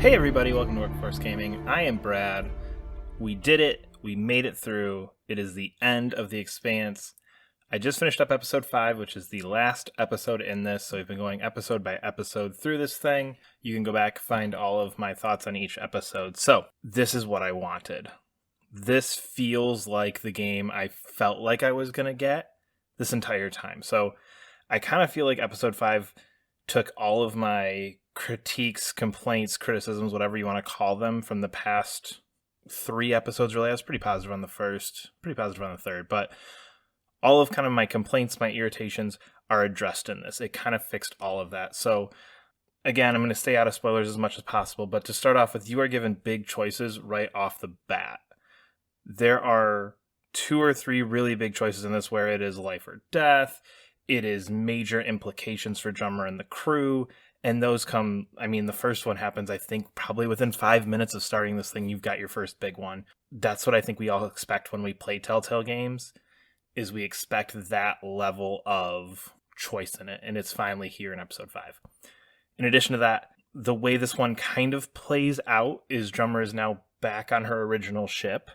Hey everybody, welcome to Workforce Gaming. I am Brad. We did it. We made it through. It is the end of The Expanse. I just finished up episode 5, which is the last episode in this, so we've been going episode by episode through this thing. You can go back, find all of my thoughts on each episode. So, this is what I wanted. This feels like the game I felt like I was going to get this entire time. So, I kind of feel like episode 5 took all of my critiques, complaints, criticisms, whatever you want to call them, from the past 3 episodes. Really, I was pretty positive on the first, pretty positive on the third, but all of kind of my complaints, my irritations are addressed in this. It kind of fixed all of that. So again, I'm going to stay out of spoilers as much as possible, but to start off with, you are given big choices right off the bat. There are 2 or 3 really big choices in this where it is life or death. It is major implications for Drummer and the crew. And those come, the first one happens, I think, probably within 5 minutes of starting this thing, you've got your first big one. That's what I think we all expect when we play Telltale games, is we expect that level of choice in it. And it's finally here in episode 5. In addition to that, the way this one kind of plays out is Drummer is now back on her original ship,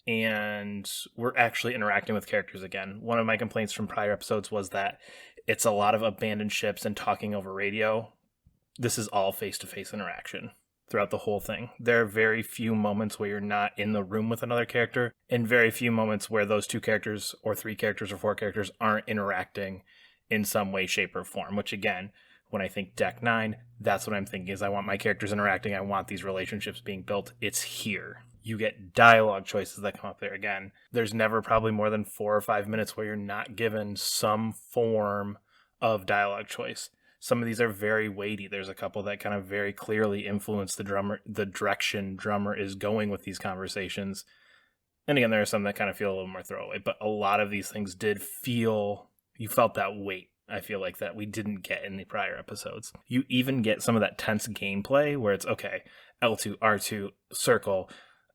and we're actually interacting with characters again. One of my complaints from prior episodes was that it's a lot of abandoned ships and talking over radio. This is all face-to-face interaction throughout the whole thing. There are very few moments where you're not in the room with another character, and very few moments where those 2 characters or 3 characters or 4 characters aren't interacting in some way, shape, or form, which again, when I think Deck 9, that's what I'm thinking, is I want my characters interacting, I want these relationships being built. It's here. You get dialogue choices that come up there again. There's never probably more than 4 or 5 minutes where you're not given some form of dialogue choice. Some of these are very weighty. There's a couple that kind of very clearly influence the direction Drummer is going with these conversations. And again, there are some that kind of feel a little more throwaway, but a lot of these things you felt that weight. I feel like that we didn't get in the prior episodes. You even get some of that tense gameplay where it's, okay, L2, R2, circle,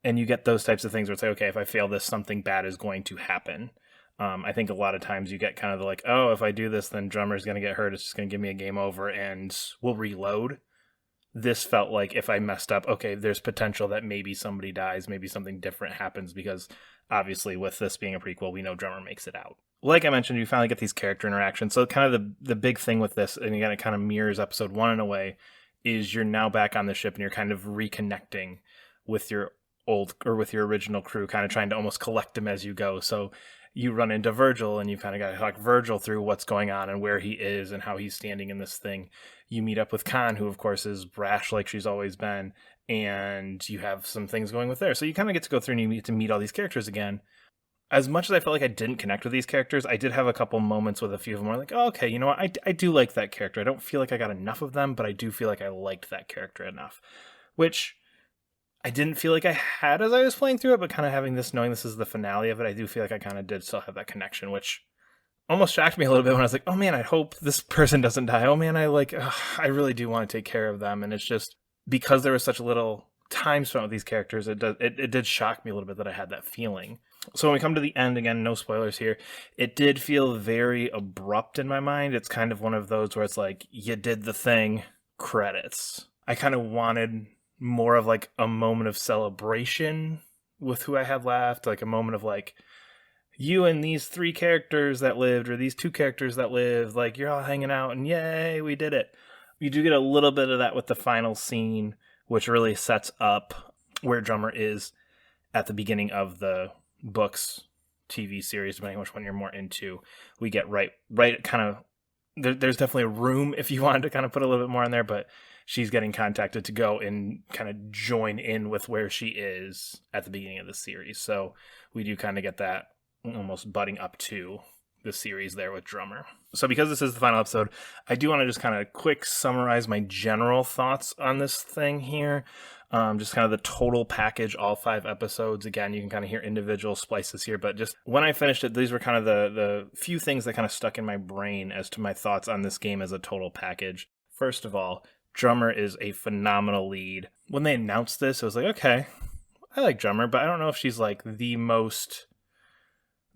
and you get those types of things where it's like, okay, if I fail this, something bad is going to happen. I think a lot of times you get kind of like, oh, if I do this, then Drummer's going to get hurt. It's just going to give me a game over and we'll reload. This felt like if I messed up, okay, there's potential that maybe somebody dies, maybe something different happens, because obviously with this being a prequel, we know Drummer makes it out. Like I mentioned, you finally get these character interactions. So kind of the big thing with this, and again, it kind of mirrors episode 1 in a way, is you're now back on the ship and you're kind of reconnecting with your with your original crew, kind of trying to almost collect them as you go. So you run into Virgil and you kind of got to talk Virgil through what's going on and where he is and how he's standing in this thing. You meet up with Khan, who of course is brash like she's always been, and you have some things going with there. So you kind of get to go through and you get to meet all these characters again. As much as I felt like I didn't connect with these characters, I did have a couple moments with a few of them where I'm like, oh, okay, you know what? I do like that character. I don't feel like I got enough of them, but I do feel like I liked that character enough, which I didn't feel like I had as I was playing through it, but kind of knowing this is the finale of it, I do feel like I kind of did still have that connection, which almost shocked me a little bit when I was like, oh man, I hope this person doesn't die. Oh man, I really do want to take care of them. And it's just because there was such little time spent with these characters, it did shock me a little bit that I had that feeling. So when we come to the end, again, no spoilers here, it did feel very abrupt in my mind. It's kind of one of those where it's like, you did the thing, credits. I kind of wanted more of like a moment of celebration with who I had left, like a moment of like, you and these 3 characters that lived, or these 2 characters that lived, like you're all hanging out and yay, we did it. You do get a little bit of that with the final scene, which really sets up where Drummer is at the beginning of the books, TV series, depending on which one you're more into. We get right kind of, there's definitely room if you wanted to kind of put a little bit more in there, but she's getting contacted to go and kind of join in with where she is at the beginning of the series. So we do kind of get that almost butting up to the series there with Drummer. So because this is the final episode, I do want to just kind of quick summarize my general thoughts on this thing here. Just kind of the total package, all 5 episodes. Again, you can kind of hear individual splices here, but just when I finished it, these were kind of the few things that kind of stuck in my brain as to my thoughts on this game as a total package. First of all, Drummer is a phenomenal lead. When they announced this, I was like, okay, I like Drummer, but I don't know if she's like the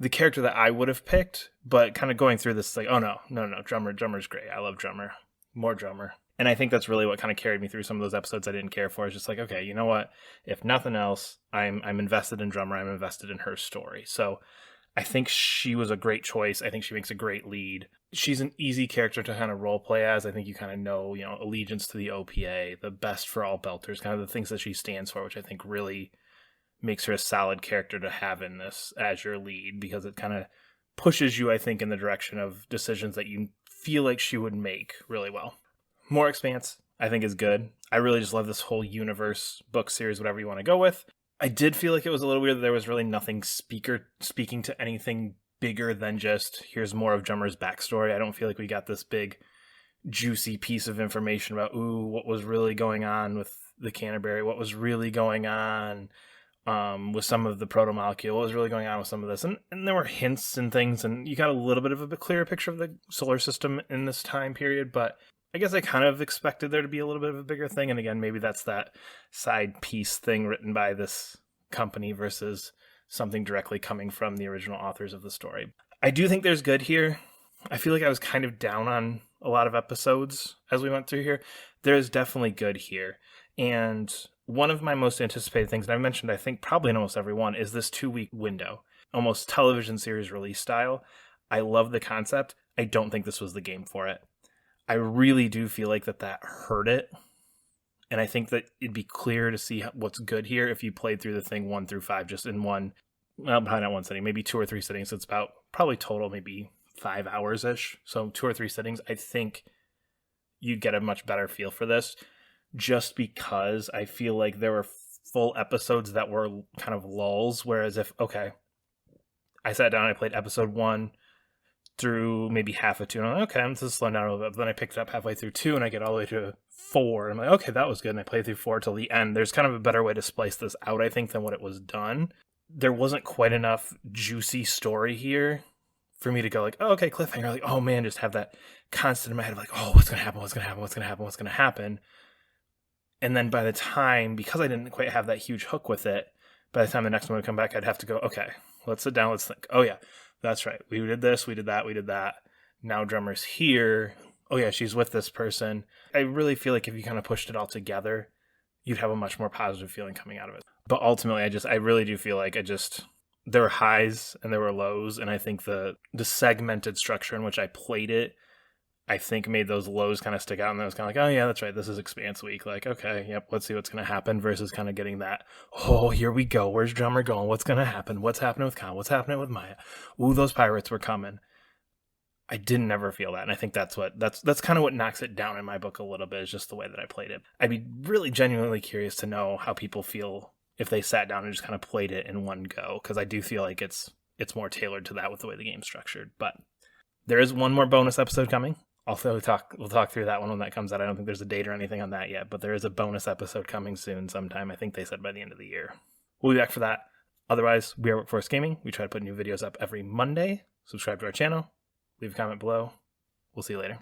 character that I would have picked. But kind of going through this, like, oh no, Drummer's great. I love Drummer. More Drummer. And I think that's really what kind of carried me through some of those episodes I didn't care for. It's just like, okay, you know what? If nothing else, I'm invested in Drummer. I'm invested in her story. So I think she was a great choice. I think she makes a great lead. She's an easy character to kind of role play as. I think you kind of know, allegiance to the OPA, the best for all belters, kind of the things that she stands for, which I think really makes her a solid character to have in this as your lead, because it kind of pushes you, I think, in the direction of decisions that you feel like she would make really well. More Expanse, I think, is good. I really just love this whole universe, book series, whatever you want to go with. I did feel like it was a little weird that there was really nothing speaking to anything bigger than just, here's more of Drummer's backstory. I don't feel like we got this big, juicy piece of information about, what was really going on with the Canterbury, what was really going on with some of the proto-molecule, what was really going on with some of this. And there were hints and things, and you got a little bit of a clearer picture of the solar system in this time period, but I guess I kind of expected there to be a little bit of a bigger thing. And again, maybe that's that side piece thing written by this company versus something directly coming from the original authors of the story. I do think there's good here. I feel like I was kind of down on a lot of episodes as we went through here. There's definitely good here. And one of my most anticipated things, and I've mentioned, I think, probably in almost every one, is this 2-week window, almost television series release style. I love the concept. I don't think this was the game for it. I really do feel like that hurt it. And I think that it'd be clear to see what's good here if you played through the thing 1 through 5 just in one, well, probably not one sitting, maybe 2 or 3 sittings. It's about probably total maybe 5 hours-ish. So 2 or 3 sittings, I think you'd get a much better feel for this, just because I feel like there were full episodes that were kind of lulls, whereas if, okay, I sat down and I played episode 1 through maybe half of 2, and I'm like, okay, I'm just slowing down a little bit. But then I picked it up halfway through 2, and I get all the way to 4. I'm like, okay, that was good. And I played through 4 till the end. There's kind of a better way to splice this out, I think, than what it was done. There wasn't quite enough juicy story here for me to go like, oh, okay, cliffhanger. Like, oh man, just have that constant in my head of like, oh, what's going to happen? What's going to happen? What's going to happen? What's going to happen? And then by the time, because I didn't quite have that huge hook with it, by the time the next one would come back, I'd have to go, okay, let's sit down. Let's think. Oh yeah, that's right. We did this. We did that. We did that. Now Drummer's here. Oh yeah, she's with this person. I really feel like if you kind of pushed it all together, you'd have a much more positive feeling coming out of it. But ultimately, I really do feel like there were highs and there were lows. And I think the segmented structure in which I played it, I think made those lows kind of stick out. And I was kind of like, oh yeah, that's right. This is Expanse week. Like, okay, yep, let's see what's going to happen, versus kind of getting that, oh, here we go. Where's Drummer going? What's going to happen? What's happening with Khan? What's happening with Maya? Ooh, those pirates were coming. I didn't ever feel that. And I think that's kind of what knocks it down in my book a little bit, is just the way that I played it. I'd be really genuinely curious to know how people feel if they sat down and just kind of played it in one go, because I do feel like it's more tailored to that with the way the game's structured. But there is one more bonus episode coming. Also, we'll talk through that one when that comes out. I don't think there's a date or anything on that yet, but there is a bonus episode coming soon sometime. I think they said by the end of the year. We'll be back for that. Otherwise, we are Workforce Gaming. We try to put new videos up every Monday. Subscribe to our channel. Leave a comment below. We'll see you later.